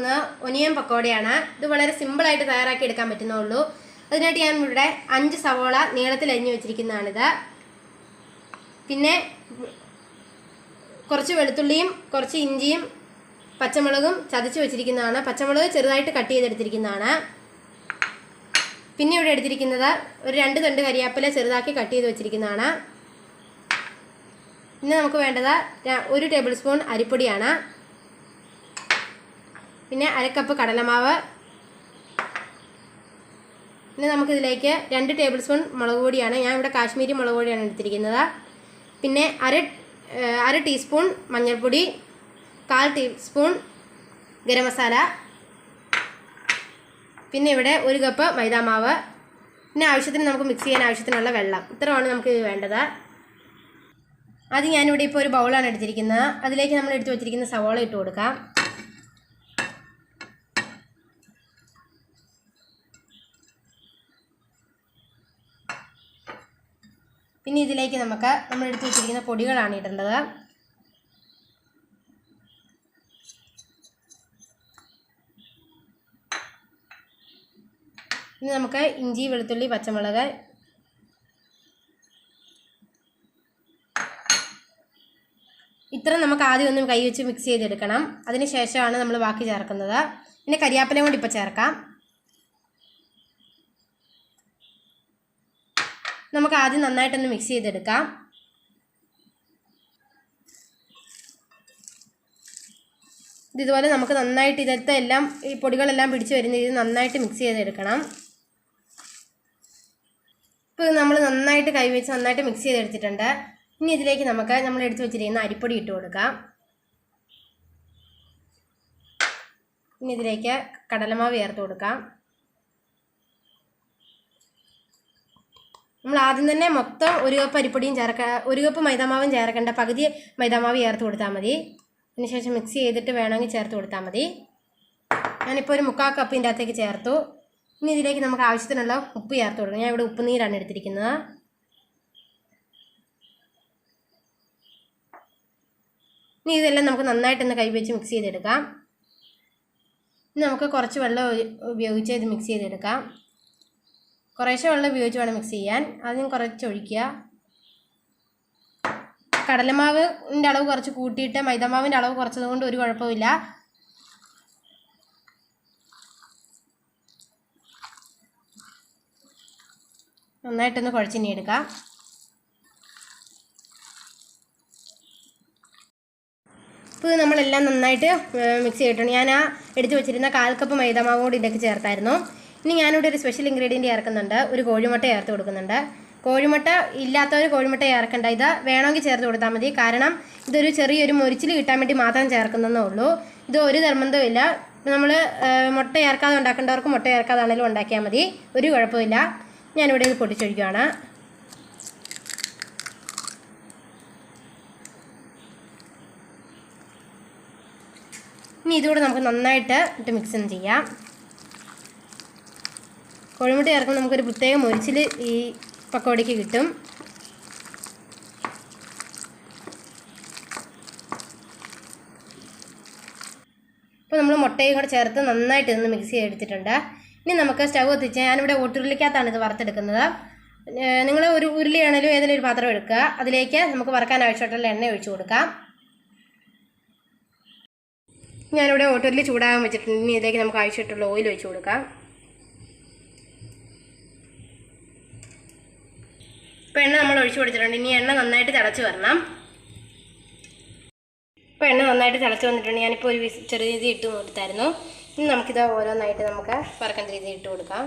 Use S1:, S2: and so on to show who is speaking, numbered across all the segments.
S1: പോകുന്നത് ഒനിയൻ പക്കോടയാണ്. ഇത് വളരെ സിമ്പിളായിട്ട് തയ്യാറാക്കി എടുക്കാൻ പറ്റുന്നുള്ളൂ. അതിനായിട്ട് ഞാൻ ഇവിടെ 5 സവോള നീളത്തിൽ അരിഞ്ഞു വെച്ചിരിക്കുന്നതാണിത്. പിന്നെ കുറച്ച് വെളുത്തുള്ളിയും കുറച്ച് ഇഞ്ചിയും പച്ചമുളകും ചതച്ച് വെച്ചിരിക്കുന്നതാണ്. പച്ചമുളക് ചെറുതായിട്ട് കട്ട് ചെയ്തെടുത്തിരിക്കുന്നതാണ്. പിന്നെ ഇവിടെ എടുത്തിരിക്കുന്നത് ഒരു 2 തണ്ട് കരിയാപ്പില ചെറുതാക്കി കട്ട് ചെയ്ത് വെച്ചിരിക്കുന്നതാണ്. പിന്നെ നമുക്ക് വേണ്ടത് 1 ടേബിൾ സ്പൂൺ അരിപ്പൊടിയാണ്. പിന്നെ 1 കപ്പ് കടലമാവ്. പിന്നെ നമുക്കിതിലേക്ക് 2 ടേബിൾ സ്പൂൺ മുളക് പൊടിയാണ്. ഞാൻ ഇവിടെ കാശ്മീരി മുളക് പൊടിയാണ് എടുത്തിരിക്കുന്നത്. പിന്നെ അര ടീസ്പൂൺ മഞ്ഞൾപ്പൊടി, 1/4 ടീസ്പൂൺ ഗരം മസാല, പിന്നെ ഇവിടെ 1 കപ്പ് മൈദാമാവ്. പിന്നെ ആവശ്യത്തിന് നമുക്ക് മിക്സ് ചെയ്യാൻ ആവശ്യത്തിനുള്ള വെള്ളം. ഇത്രയാണ് നമുക്ക് ഇത് വേണ്ടത്. ആദ്യം ഞാനിവിടെ ഇപ്പോൾ ഒരു ബൗളാണ് എടുത്തിരിക്കുന്നത്. അതിലേക്ക് നമ്മൾ എടുത്ത് വെച്ചിരിക്കുന്ന സവോള ഇട്ട് കൊടുക്കാം. പിന്നെ ഇതിലേക്ക് നമ്മൾ എടുത്ത് വെച്ചിരിക്കുന്ന പൊടികളാണ് ഇടേണ്ടത്. ഇനി നമുക്ക് ഇഞ്ചി, വെളുത്തുള്ളി, പച്ചമുളക്, ഇത്ര നമുക്ക് ആദ്യം ഒന്ന് കൈ വെച്ച് മിക്സ് ചെയ്തെടുക്കണം. അതിന് ശേഷമാണ് നമ്മൾ ബാക്കി ചേർക്കുന്നത്. പിന്നെ കരിയാപ്പിലയും കൂടി ഇപ്പോൾ ചേർക്കാം. നമുക്ക് ആദ്യം നന്നായിട്ടൊന്ന് മിക്സ് ചെയ്തെടുക്കാം. ഇതുപോലെ നമുക്ക് നന്നായിട്ട് ഇതിലത്തെ എല്ലാം ഈ പൊടികളെല്ലാം പിടിച്ച് വരുന്ന രീതിയിൽ നന്നായിട്ട് മിക്സ് ചെയ്തെടുക്കണം. ഇപ്പോൾ നമ്മൾ നന്നായിട്ട് കൈവച്ച് നന്നായിട്ട് മിക്സ് ചെയ്തെടുത്തിട്ടുണ്ട്. ഇനി ഇതിലേക്ക് നമ്മൾ എടുത്ത് വെച്ചിരിക്കുന്ന അരിപ്പൊടി ഇട്ട് കൊടുക്കാം. ഇനി ഇതിലേക്ക് കടലമാവ് ചേർത്ത് കൊടുക്കാം. നമ്മൾ ആദ്യം തന്നെ മൊത്തം 1 കപ്പ് അരിപ്പൊടിയും 1 കപ്പ് മൈദാമാവും ചേർക്കേണ്ട, പകുതി മൈദാമാവ് ചേർത്ത് കൊടുത്താൽ മതി. അതിനുശേഷം മിക്സ് ചെയ്തിട്ട് വേണമെങ്കിൽ ചേർത്ത് കൊടുത്താൽ മതി. ഞാനിപ്പോൾ ഒരു 3/4 കപ്പ് ഇതിൻ്റെ അകത്തേക്ക് ചേർത്തു. ഇനി ഇതിലേക്ക് നമുക്ക് ആവശ്യത്തിനുള്ള ഉപ്പ് ചേർത്ത് കൊടുക്കണം. ഞാൻ ഇവിടെ ഉപ്പുനീരാണ് എടുത്തിരിക്കുന്നത്. ഇനി ഇതെല്ലാം നമുക്ക് നന്നായിട്ടൊന്ന് കൈവച്ച് മിക്സ് ചെയ്തെടുക്കാം. ഇനി നമുക്ക് കുറച്ച് വെള്ളം ഉപയോഗിച്ച് ഇത് മിക്സ് ചെയ്തെടുക്കാം. കുറേശ്ശെ വെള്ളം ഉപയോഗിച്ച് വേണം മിക്സ് ചെയ്യാൻ. ആദ്യം കുറച്ച് ഒഴിക്കുക. കടലമാവിൻ്റെ അളവ് കുറച്ച് കൂട്ടിയിട്ട് മൈദാമാവിൻ്റെ അളവ് കുറച്ചതുകൊണ്ട് ഒരു കുഴപ്പമില്ല. നന്നായിട്ടൊന്ന് കുഴച്ചിനി എടുക്കാം. ഇപ്പോൾ നമ്മളെല്ലാം നന്നായിട്ട് മിക്സ് ചെയ്തിട്ടുണ്ട്. ഞാൻ എടുത്ത് വെച്ചിരുന്ന 1/4 കപ്പ് മൈദാമാവ് കൂടി ഇതിലേക്ക് ചേർത്തായിരുന്നു. ഇനി ഞാനിവിടെ ഒരു സ്പെഷ്യൽ ഇൻഗ്രീഡിയൻറ്റ് ചേർക്കുന്നുണ്ട്. ഒരു കോഴിമുട്ട ചേർത്ത് കൊടുക്കുന്നുണ്ട്. കോഴിമുട്ട ഇല്ലാത്തവർ കോഴിമുട്ട ചേർക്കേണ്ട. ഇത് വേണമെങ്കിൽ ചേർത്ത് കൊടുത്താൽ മതി. കാരണം ഇതൊരു ചെറിയൊരു മൊരിച്ചിൽ കിട്ടാൻ വേണ്ടി മാത്രം ചേർക്കുന്നതേ ഉള്ളൂ. ഇത് ഒരു നിർബന്ധമില്ല. നമ്മൾ മുട്ട ചേർക്കാതെ ഉണ്ടാക്കേണ്ടവർക്ക് മുട്ട ചേർക്കാതാണെങ്കിലും ഉണ്ടാക്കിയാൽ മതി, ഒരു കുഴപ്പമില്ല. ഞാനിവിടെ ഇത് പൊട്ടിച്ചൊഴിക്കുകയാണ്. ഇനി ഇതുകൂടെ നമുക്ക് നന്നായിട്ട് മിക്സ് ചെയ്യാം. കോഴിമുട്ട ചേർക്കുമ്പോൾ നമുക്കൊരു പ്രത്യേക മൊരിച്ചിൽ ഈ പക്കോടയ്ക്ക് കിട്ടും. ഇപ്പോൾ നമ്മൾ മുട്ടയും കൂടെ ചേർത്ത് നന്നായിട്ട് ഇതൊന്ന് മിക്സ് ചെയ്തെടുത്തിട്ടുണ്ട്. ഇനി നമുക്ക് സ്റ്റവ് കത്തിച്ച്, ഞാനിവിടെ ഓട്ടുരുളിക്കകത്താണ് ഇത് വറുത്തെടുക്കുന്നത്. നിങ്ങൾ ഒരു ഉരുളിയാണെങ്കിലും ഏതെങ്കിലും ഒരു പാത്രം എടുക്കുക. അതിലേക്ക് നമുക്ക് വറുക്കാൻ ആവശ്യമായിട്ടുള്ള എണ്ണ ഒഴിച്ചു കൊടുക്കാം. ഞാനിവിടെ ഓട്ടുരുളി ചൂടാകാൻ വെച്ചിട്ടുണ്ട്. ഇനി ഇതിലേക്ക് നമുക്ക് ആവശ്യമായിട്ടുള്ള ഓയിൽ ഒഴിച്ചു കൊടുക്കാം. ഇപ്പോൾ എണ്ണ നമ്മൾ ഒഴിച്ചു കൊടുത്തിട്ടുണ്ട്. ഇനി എണ്ണ നന്നായിട്ട് തിളച്ച് വരണം. ഇപ്പോൾ എണ്ണ നന്നായിട്ട് തിളച്ച് വന്നിട്ടുണ്ട്. ഞാനിപ്പോൾ ഒരു ചെറിയ രീതി ഇട്ട് കൊടുത്തായിരുന്നു. ഇനി നമുക്കിത് ഓരോന്നായിട്ട് നമുക്ക് വറക്കേണ്ട രീതി ഇട്ട് കൊടുക്കാം.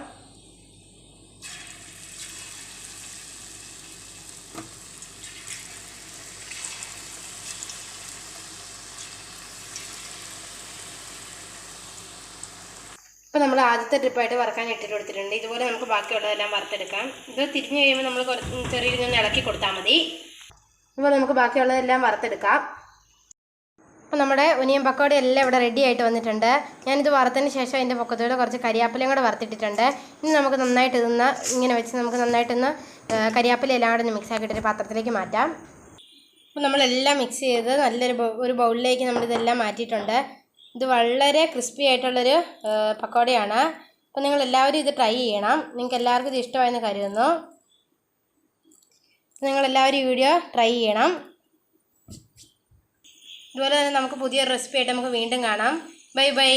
S1: ഇപ്പോൾ നമ്മൾ ആദ്യത്തെ ട്രിപ്പായിട്ട് വറക്കാൻ ഇട്ടിട്ട് കൊടുത്തിട്ടുണ്ട്. ഇതുപോലെ നമുക്ക് ബാക്കിയുള്ളതെല്ലാം വറുത്തെടുക്കാം. ഇത് തിരിഞ്ഞ് കഴിയുമ്പോൾ നമ്മൾ ചെറിയ രീതിയിൽ ഇളക്കി കൊടുത്താൽ മതി. ഇപ്പോൾ നമുക്ക് ബാക്കിയുള്ളതെല്ലാം വറുത്തെടുക്കാം. അപ്പോൾ നമ്മുടെ ഒനിയൻ പക്കോട എല്ലാം ഇവിടെ റെഡി ആയിട്ട് വന്നിട്ടുണ്ട്. ഞാനിത് വറുത്തതിന് ശേഷം അതിൻ്റെ പൊക്കത്തോടെ കുറച്ച് കരിയാപ്പിലയും കൂടെ വറുത്തിട്ടിട്ടുണ്ട്. ഇനി നമുക്ക് നന്നായിട്ട് ഇങ്ങനെ വെച്ച് നമുക്ക് നന്നായിട്ടൊന്ന് കരിയാപ്പില എല്ലാം കൂടെ ഒന്ന് മിക്സ് ആക്കിയിട്ടൊരു പാത്രത്തിലേക്ക് മാറ്റാം. അപ്പോൾ നമ്മളെല്ലാം മിക്സ് ചെയ്ത് നല്ലൊരു ബൗളിലേക്ക് നമ്മളിതെല്ലാം മാറ്റിയിട്ടുണ്ട്. ഇത് വളരെ ക്രിസ്പി ആയിട്ടുള്ളൊരു പക്കോടയാണ്. അപ്പോൾ നിങ്ങളെല്ലാവരും ഇത് ട്രൈ ചെയ്യണം. നിങ്ങൾക്ക് എല്ലാവർക്കും ഇത് ഇഷ്ടമായെന്ന് കരുതുന്നു. നിങ്ങളെല്ലാവരും ഈ വീഡിയോ ട്രൈ ചെയ്യണം. ഇതുപോലെ തന്നെ നമുക്ക് പുതിയൊരു റെസിപ്പി ആയിട്ട് നമുക്ക് വീണ്ടും കാണാം. Bye bye.